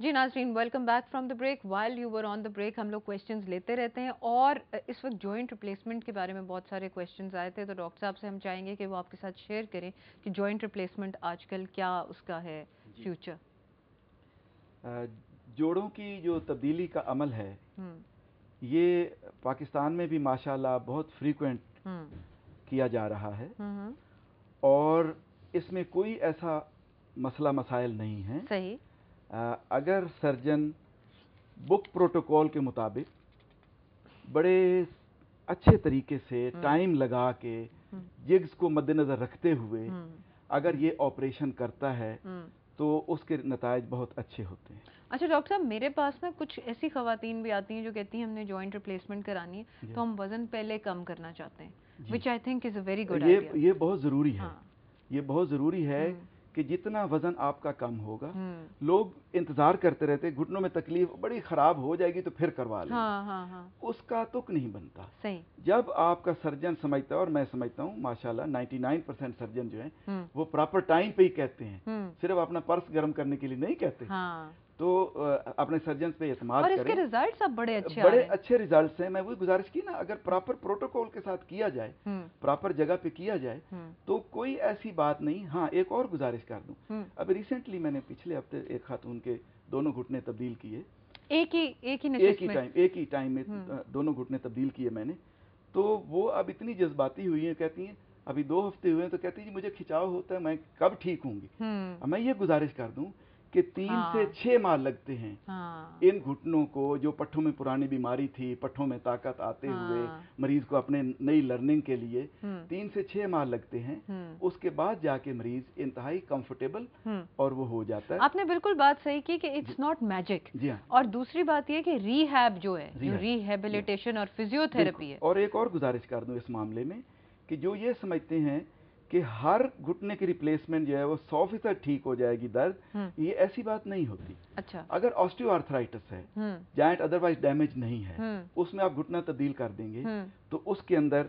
जी नाज़रीन, welcome back from the break. While you were on the break हम लोग questions लेते रहते हैं और इस वक्त जॉइंट रिप्लेसमेंट के बारे में बहुत सारे क्वेश्चंस आए थे, तो डॉक्टर साहब से हम चाहेंगे कि वो आपके साथ शेयर करें कि जॉइंट रिप्लेसमेंट आजकल क्या उसका है फ्यूचर। जोड़ों की जो तब्दीली का अमल है ये पाकिस्तान में भी माशाल्लाह बहुत फ्रीक्वेंट किया जा रहा है और इसमें कोई ऐसा मसला मसाइल नहीं है। सही। अगर सर्जन बुक प्रोटोकॉल के मुताबिक बड़े अच्छे तरीके से टाइम लगा के जिग्स को मद्देनज़र रखते हुए अगर ये ऑपरेशन करता है तो उसके नतायज बहुत अच्छे होते हैं। अच्छा डॉक्टर साहब, मेरे पास ना कुछ ऐसी ख़वातीन भी आती हैं जो कहती हैं हमने जॉइंट रिप्लेसमेंट करानी है तो हम वज़न पहले कम करना चाहते हैं, which I think is a very good idea. ये बहुत ज़रूरी है। ये बहुत ज़रूरी है कि जितना वज़न आपका कम होगा, लोग इंतज़ार करते रहते, घुटनों में तकलीफ बड़ी ख़राब हो जाएगी तो फिर करवा लेंगे। उसका तुक नहीं बनता। सही। जब आपका सर्जन समझता है, और मैं समझता हूँ माशाल्लाह 99% सर्जन जो हैं वो प्रॉपर टाइम पे ही कहते हैं, सिर्फ अपना पर्स गर्म करने के लिए नहीं कहते। तो अपने सर्जन पे एतमाद करें। और इसके रिजल्ट्स अब बड़े अच्छे रिजल्ट्स हैं। मैं वही गुजारिश की ना, अगर प्रॉपर प्रोटोकॉल के साथ किया जाए, प्रॉपर जगह पे किया जाए तो कोई ऐसी बात नहीं। हाँ, एक और गुजारिश कर दूं, अभी रिसेंटली मैंने पिछले हफ्ते एक खातून के दोनों घुटने तब्दील किए, एक ही टाइम में दोनों घुटने तब्दील किए मैंने। तो वो अब इतनी जज्बाती हुई हैं, कहती हैं अभी 2 हफ्ते हुए हैं तो कहती है जी मुझे खिंचाव होता है, मैं कब ठीक होंगी। मैं ये गुजारिश कर दूं कि 3 से 6 माह लगते हैं इन घुटनों को, जो पट्ठों में पुरानी बीमारी थी, पट्ठों में ताकत आते हुए मरीज को अपने नई लर्निंग के लिए 3 से 6 माह लगते हैं। उसके बाद जाके मरीज इंतहाई कंफर्टेबल और वो हो जाता है। आपने बिल्कुल बात सही की कि इट्स नॉट मैजिक। और दूसरी बात ये कि रीहैब जो है, जो रिहेबिलिटेशन और फिजियोथेरेपी है। और एक और गुजारिश कर दूं इस मामले में कि जो ये समझते हैं कि हर घुटने की रिप्लेसमेंट जो है वो 100% ठीक हो जाएगी दर्द, ये ऐसी बात नहीं होती। अच्छा। अगर ऑस्टियोआर्थराइटिस है, जॉइंट अदरवाइज डैमेज नहीं है, उसमें आप घुटना तब्दील कर देंगे तो उसके अंदर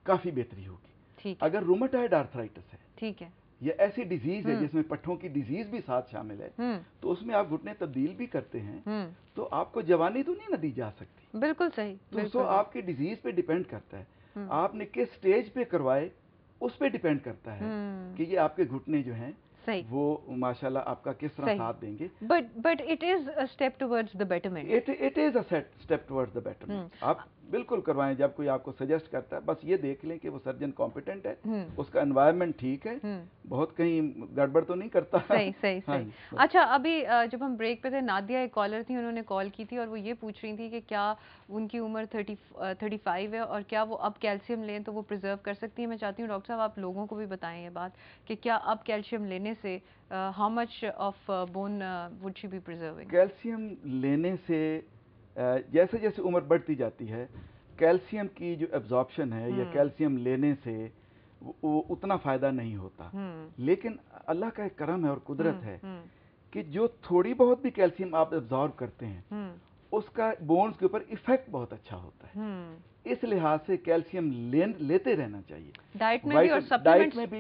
काफी बेहतरी होगी। अगर रूमेटॉइड आर्थराइटिस है, ठीक है, ये ऐसी डिजीज है जिसमें पट्ठों की डिजीज भी साथ शामिल है, तो उसमें आप घुटने तब्दील भी करते हैं तो आपको जवानी तो नहीं ना दी जा सकती। बिल्कुल सही। तो आपकी डिजीज पे डिपेंड करता है, आपने किस स्टेज पे करवाए उस पे डिपेंड करता है कि ये आपके घुटने जो हैं वो माशाल्लाह आपका किस तरह साथ देंगे। But it is a step towards the betterment. It is a step towards the betterment. आप बिल्कुल करवाएं, जब कोई आपको सजेस्ट करता है बस ये देख लें कि वो सर्जन कॉम्पिटेंट है, उसका एनवायरनमेंट ठीक है, बहुत कहीं गड़बड़ तो नहीं करता। सही। अच्छा, अभी जब हम ब्रेक पे थे, नादिया एक कॉलर थी, उन्होंने कॉल की थी और वो ये पूछ रही थी कि क्या उनकी उम्र 35 है और क्या वो अब कैल्शियम लें तो वो प्रिजर्व कर सकती है। मैं चाहती हूँ डॉक्टर साहब आप लोगों को भी बताएं ये बात कि क्या अब कैल्शियम लेने से how much of bone would she be preserving. Calcium लेने से जैसे जैसे उम्र बढ़ती जाती है कैल्शियम की जो एब्जॉर्प्शन है या कैल्शियम लेने से वो उतना फायदा नहीं होता। लेकिन अल्लाह का एक करम है और कुदरत है कि जो थोड़ी बहुत भी कैल्शियम आप एब्जॉर्ब करते हैं उसका बोन्स के ऊपर इफेक्ट बहुत अच्छा होता है। इस लिहाज से कैल्शियम लेते रहना चाहिए, डाइट में भी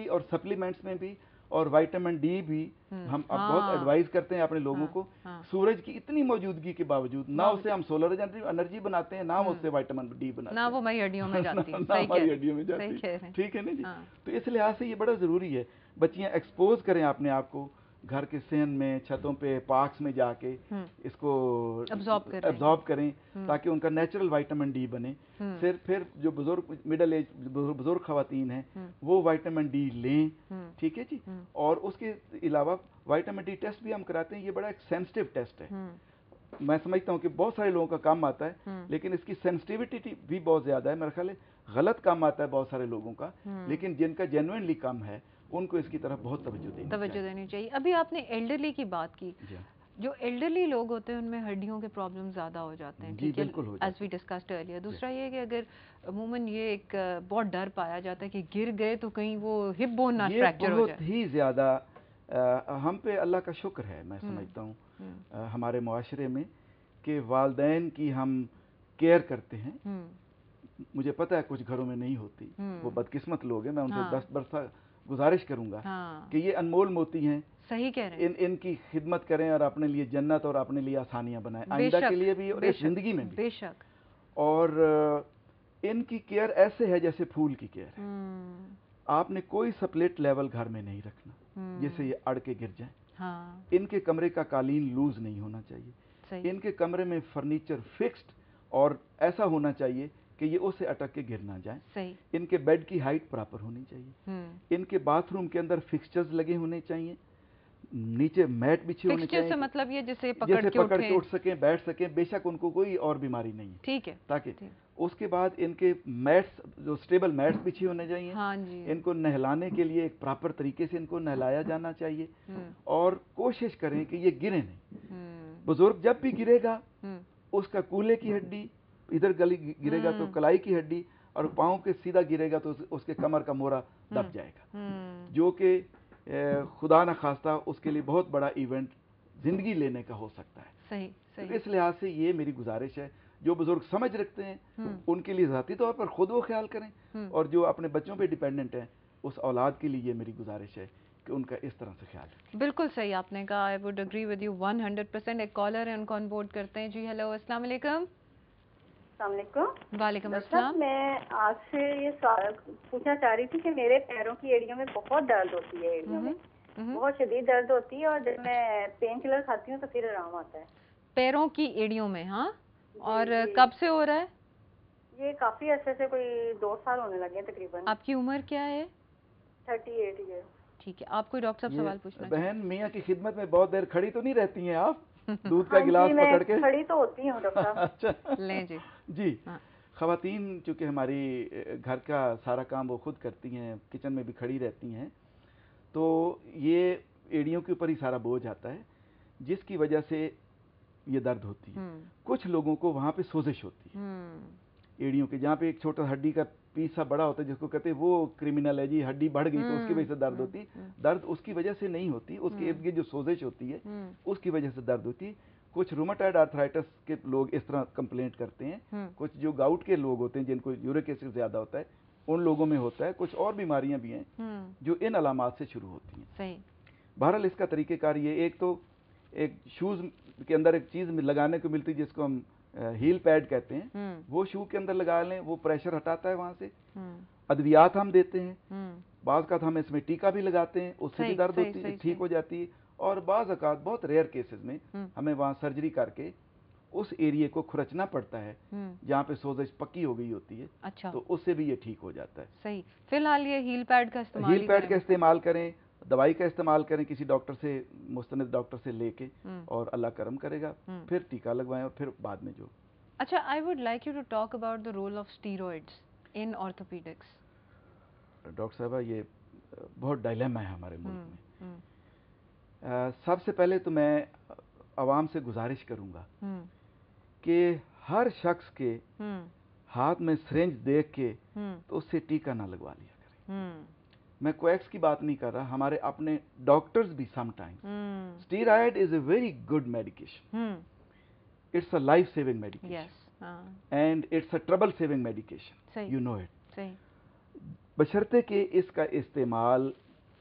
और सप्लीमेंट्स में भी, और विटामिन डी भी हम अब बहुत एडवाइज करते हैं अपने लोगों को। सूरज की इतनी मौजूदगी के बावजूद ना उससे हम सोलर एनर्जी बनाते हैं, ना उससे विटामिन डी बनाते हैं, ना वो हमारी हड्डियों में जाती है, ना हमारी हड्डियों में जाती है। ठीक है ना जी। तो इस लिहाज से ये बड़ा जरूरी है, बच्चियां एक्सपोज करें अपने आप को घर के सहन में, छतों पे, पार्क्स में जाके इसको एब्जॉर्ब करें ताकि उनका नेचुरल विटामिन डी बने। फिर जो बुजुर्ग मिडिल एज बुजुर्ग खवातीन हैं वो विटामिन डी लें, ठीक है जी। और उसके अलावा विटामिन डी टेस्ट भी हम कराते हैं, ये बड़ा एक सेंसिटिव टेस्ट है। मैं समझता हूँ कि बहुत सारे लोगों का काम आता है लेकिन इसकी सेंसिटिविटी भी बहुत ज्यादा है। मेरा ख्याल है गलत काम आता है बहुत सारे लोगों का, लेकिन जिनका जेन्युइनली कम है उनको इसकी तरफ बहुत तवज्जो देनी चाहिए। अभी आपने एल्डरली की बात की, जो एल्डरली लोग होते हैं उनमें हड्डियों के प्रॉब्लम ज्यादा हो जाते हैं, ठीक है, एज वी डिस्कस्ड अर्लियर। दूसरा ये कि अगर अमूमन ये एक बहुत डर पाया जाता है कि गिर गए तो कहीं वो हिप बोन ना फ्रैक्चर हो जाए। बहुत ही ज्यादा हम पे अल्लाह का शुक्र है, मैं समझता हूँ हमारे मुआशरे में कि वालिदैन की हम केयर करते हैं। मुझे पता है कुछ घरों में नहीं होती, वो बदकिस्मत लोग हैं, मैं उनसे गुजारिश करूंगा कि ये अनमोल मोती हैं, सही कह रहे हैं, इनकी खिदमत करें और अपने लिए जन्नत और अपने लिए आसानियां बनाएं, आइंदा के लिए भी और इस जिंदगी में भी। बेशक। और इनकी केयर ऐसे है जैसे फूल की केयर है। आपने कोई स्प्लिट लेवल घर में नहीं रखना जिससे ये अड़ के गिर जाए। हाँ। इनके कमरे का कालीन लूज नहीं होना चाहिए। इनके कमरे में फर्नीचर फिक्स्ड और ऐसा होना चाहिए कि ये उससे अटक के गिर ना जाए। सही। इनके बेड की हाइट प्रॉपर होनी चाहिए। इनके बाथरूम के अंदर फिक्सचर्स लगे होने चाहिए, नीचे मैट बिछे होने चाहिए। से मतलब ये जैसे पकड़ के उठ सकें, बैठ सकें, बेशक उनको कोई और बीमारी नहीं है, ठीक है, ताकि उसके बाद इनके मैट्स जो स्टेबल मैट्स बिछे होने चाहिए। हाँ जी। इनको नहलाने के लिए एक प्रॉपर तरीके से इनको नहलाया जाना चाहिए और कोशिश करें कि ये गिरे नहीं। बुजुर्ग जब भी गिरेगा उसका कूल्हे की हड्डी इधर गली गिरेगा तो कलाई की हड्डी, और पाँव के सीधा गिरेगा तो उसके कमर का मोरा दब जाएगा, जो कि खुदा न खास्ता उसके लिए बहुत बड़ा इवेंट जिंदगी लेने का हो सकता है। सही, सही। तो इस लिहाज से ये मेरी गुजारिश है, जो बुजुर्ग समझ रखते हैं उनके लिए ज़ाती तौर पर खुद वो ख्याल करें, और जो अपने बच्चों पे डिपेंडेंट हैं उस औलाद के लिए ये मेरी गुजारिश है कि उनका इस तरह से ख्याल रखें। बिल्कुल सही आपने कहा, I would agree with you 100%। एक कॉलर है, उनको ऑनबोर्ड करते हैं। जी हेलो, अस्सलाम वालेकुम। वालेकुम अस्सलाम। मैं आपसे ये पूछना चाह रही थी कि मेरे पैरों की एड़ियों में बहुत दर्द होती है, एड़ियों में बहुत शदीद दर्द होती है, और जब मैं पेन किलर खाती हूँ तो फिर आराम आता है पैरों की एड़ियों में। हाँ, और कब से हो रहा है? ये काफी अर्से से, कोई 2 साल होने लगे तकरीबन। आपकी उम्र क्या है? 38 ईयर। ठीक है, आप कोई डॉक्टर साहब सवाल पूछना? बहन मियाँ की खिदमत में बहुत देर खड़ी तो नहीं रहती हैं आप? दूध का गिलास पकड़ के खड़ी तो होती हूँ डॉक्टर साहब। अच्छा, लें जी। जी हाँ। ख़वातीन चूँकि हमारी घर का सारा काम वो खुद करती हैं, किचन में भी खड़ी रहती हैं, तो ये एड़ियों के ऊपर ही सारा बोझ आता है, जिसकी वजह से ये दर्द होती है। कुछ लोगों को वहाँ पे सोजिश होती है एड़ियों के, जहाँ पे एक छोटा हड्डी का पीस सा बड़ा होता है, जिसको कहते हैं वो क्रिमिनल है जी, हड्डी बढ़ गई तो उसकी वजह से दर्द होती है। दर्द उसकी वजह से नहीं होती, उसके इर्द गिर्द जो सोजिश होती है उसकी वजह से दर्द होती है। कुछ रूमेटॉइड आर्थराइटिस के लोग इस तरह कंप्लेंट करते हैं, कुछ जो गाउट के लोग होते हैं जिनको यूरिक एसिड ज्यादा होता है उन लोगों में होता है, कुछ और बीमारियां भी हैं जो इन अलामात से शुरू होती हैं। सही। बहरहाल इसका तरीक़ेकार ये, एक तो एक शूज़ के अंदर एक चीज़ लगाने को मिलती है जिसको हम हील पैड कहते हैं, वो शू के अंदर लगा लें, वो प्रेशर हटाता है वहाँ से। अद्वियात हम देते हैं, बाज़ का हम इसमें टीका भी लगाते हैं, उससे भी दर्द होती है, ठीक हो जाती है। और बाज़ औक़ात बहुत रेयर केसेस में हमें वहाँ सर्जरी करके उस एरिया को खुरचना पड़ता है जहाँ पे सोजिश पक्की हो गई होती है। अच्छा। तो उससे भी ये ठीक हो जाता है। सही। फिलहाल ये हील पैड का इस्तेमाल करें, दवाई का इस्तेमाल करें, किसी डॉक्टर से, मुस्तनिद डॉक्टर से लेके, और अल्लाह करम करेगा, फिर टीका लगवाएं और फिर बाद में जो। अच्छा, I would like you to talk about the role of steroids in orthopaedics. Doctor साहबा, ये बहुत डायलेमा है हमारे मुल्क में। सबसे पहले तो मैं आवाम से गुजारिश करूंगा कि हर शख्स के हाथ में सिरिंज देख के तो उससे टीका ना लगवा लिया करें। मैं कोएक्स की बात नहीं कर रहा, हमारे अपने डॉक्टर्स भी sometimes. Steroid is a very good medication, it's a life saving medication and it's a trouble saving medication, you know it. बशर्ते कि इसका इस्तेमाल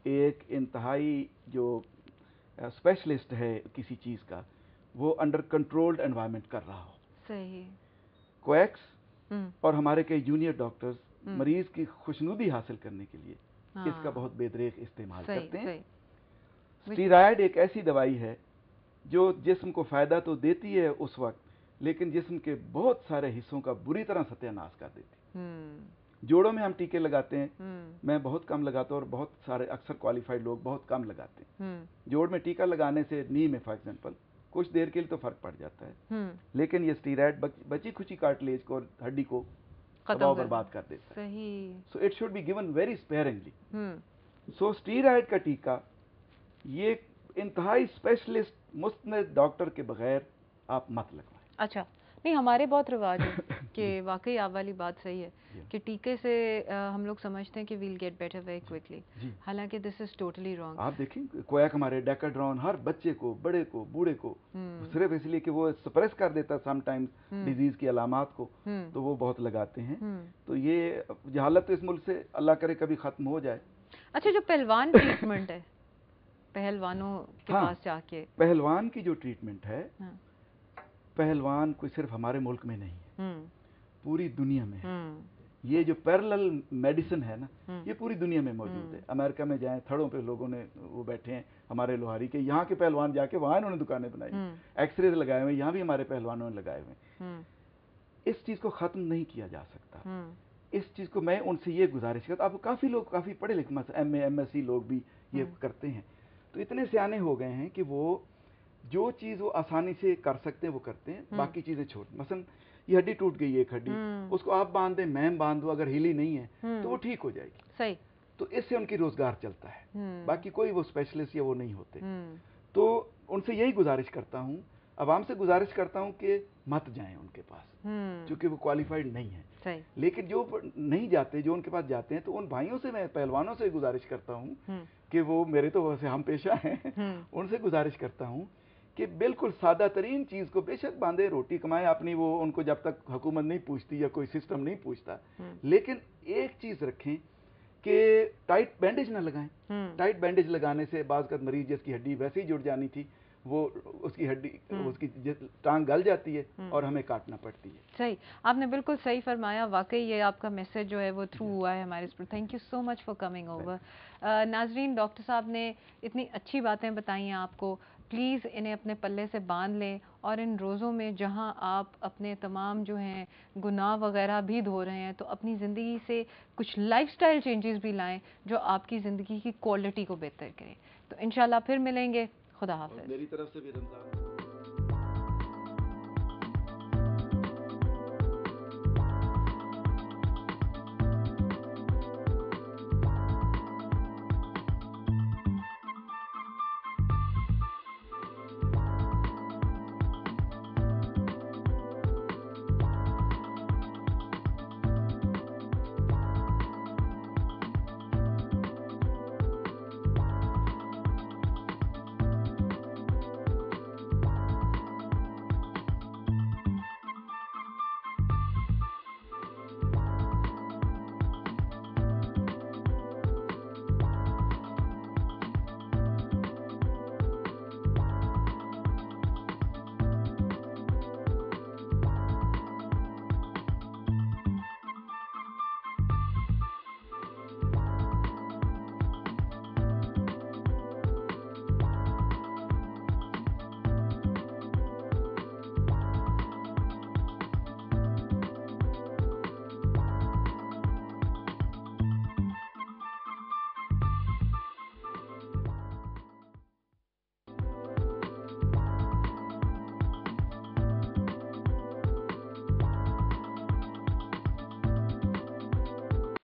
एक इंतहाई जो स्पेशलिस्ट है किसी चीज़ का, वो अंडर कंट्रोल्ड एनवायरनमेंट कर रहा हो। सही। कोएक्स और हमारे कई जूनियर डॉक्टर्स मरीज की खुशनुदी हासिल करने के लिए इसका बहुत बेदरेक इस्तेमाल करते हैं। स्टीरॉयड एक ऐसी दवाई है जो जिस्म को फ़ायदा तो देती है उस वक्त, लेकिन जिस्म के बहुत सारे हिस्सों का बुरी तरह सत्यानाश कर देती है। जोड़ों में हम टीके लगाते हैं, मैं बहुत कम लगाता हूँ, और बहुत सारे अक्सर क्वालिफाइड लोग बहुत कम लगाते हैं। जोड़ में टीका लगाने से नी में फॉर एग्जांपल कुछ देर के लिए तो फर्क पड़ जाता है, लेकिन ये स्टीरॉयड बची खुची कार्टिलेज को और हड्डी को तबाह बर्बाद कर देता है। So it should be given very sparingly. So steroid का टीका ये इंतहाई स्पेशलिस्ट मुस्तनद डॉक्टर के बगैर आप मत लगवाएं। अच्छा, नहीं, हमारे बहुत रिवाज है कि वाकई आप वाली बात सही है कि टीके से हम लोग समझते हैं कि we'll get better very quickly, हालांकि दिस इज टोटली रॉन्ग। आप देखें कोएक हमारे डेकाड्रॉन हर बच्चे को, बड़े को, बूढ़े को, सिर्फ इसलिए कि वो सप्रेस कर देता समटाइम्स डिजीज की अलामात को, तो वो बहुत लगाते हैं। तो ये जहालत तो इस मुल्क से अल्लाह करे कभी खत्म हो जाए। اچھا جو پہلوان ٹریٹمنٹ ہے پہلوانوں کے پاس جا کے، پہلوان کی جو ٹریٹمنٹ ہے، پہلوان کوئی صرف ہمارے ملک میں نہیں ہے، پوری دنیا میں ہے. یہ جو پیرلل میڈیسن ہے نا، یہ پوری دنیا میں موجود ہے. امریکہ میں جائیں، تھڑوں پہ لوگوں نے وہ بیٹھے ہیں ہمارے لوہاری کے، یہاں کے پہلوان جا کے وہاں انہوں نے دکانیں بنائی، ایکس رے لگائے ہوئے، یہاں بھی ہمارے پہلوانوں نے لگائے ہوئے. اس چیز کو ختم نہیں کیا جا سکتا. اس چیز کو میں ان سے یہ گزارش کرتا، اب کافی لوگ کافی پڑھے لکھے، M A M S C لوگ بھی یہ کرتے ہیں، تو اتنے سیانے ہو گئے ہیں کہ وہ جو چیز وہ آسانی سے کر سکتے ہیں وہ کرتے ہیں، باقی چیزیں چھوڑ. مثلا یہ ہڈی ٹوٹ گئی ہے، ایک ہڈی، اس کو آپ باندھ دیں، میں باندھ دوں، اگر ہیلی نہیں ہے تو وہ ٹھیک ہو جائے گی. صحیح. تو اس سے ان کی روزگار چلتا ہے، باقی کوئی وہ اسپیشلسٹ یا وہ نہیں ہوتے. تو ان سے یہی گزارش کرتا ہوں، عوام سے گزارش کرتا ہوں کہ مت جائیں ان کے پاس، کیونکہ وہ کوالیفائڈ نہیں ہے. لیکن جو نہیں جاتے، جو ان کے پاس جاتے ہیں، تو ان بھائیوں سے، میں پہلوانوں سے گزارش کرتا ہوں کہ وہ میرے تو ویسے ہم پیشہ ہیں، ان سے گزارش کرتا ہوں کہ بالکل سادہ ترین چیز کو بے شک باندھے، روٹی کمائے اپنی، وہ ان کو جب تک حکومت نہیں پوچھتی یا کوئی سسٹم نہیں پوچھتا، لیکن ایک چیز رکھیں کہ ٹائٹ بینڈیج نہ لگائیں. ٹائٹ بینڈیج لگانے سے بعض کا مریض جس کی ہڈی ویسے ہی جڑ جانی تھی، وہ اس کی ہڈی، اس کی ٹانگ گل جاتی ہے اور ہمیں کاٹنا پڑتی ہے. صحیح، آپ نے بالکل صحیح فرمایا. واقعی یہ آپ کا میسج جو ہے وہ تھرو ہوا ہے ہمارے اس پر. Thank you so much for coming over. ناظرین، ڈاکٹر صاحب نے اتنی اچھی باتیں بتائی ہیں آپ کو. پلیز انہیں اپنے پلے سے باندھ لیں، اور ان روزوں میں جہاں آپ اپنے تمام جو ہیں گناہ وغیرہ بھی دھو رہے ہیں، تو اپنی زندگی سے کچھ لائف سٹائل چینجز بھی لائیں جو آپ کی زندگی کی کوالٹی کو بہتر کریں. تو انشاءاللہ پھر ملیں گے. خدا حافظ. میری طرف سے بھی رمضان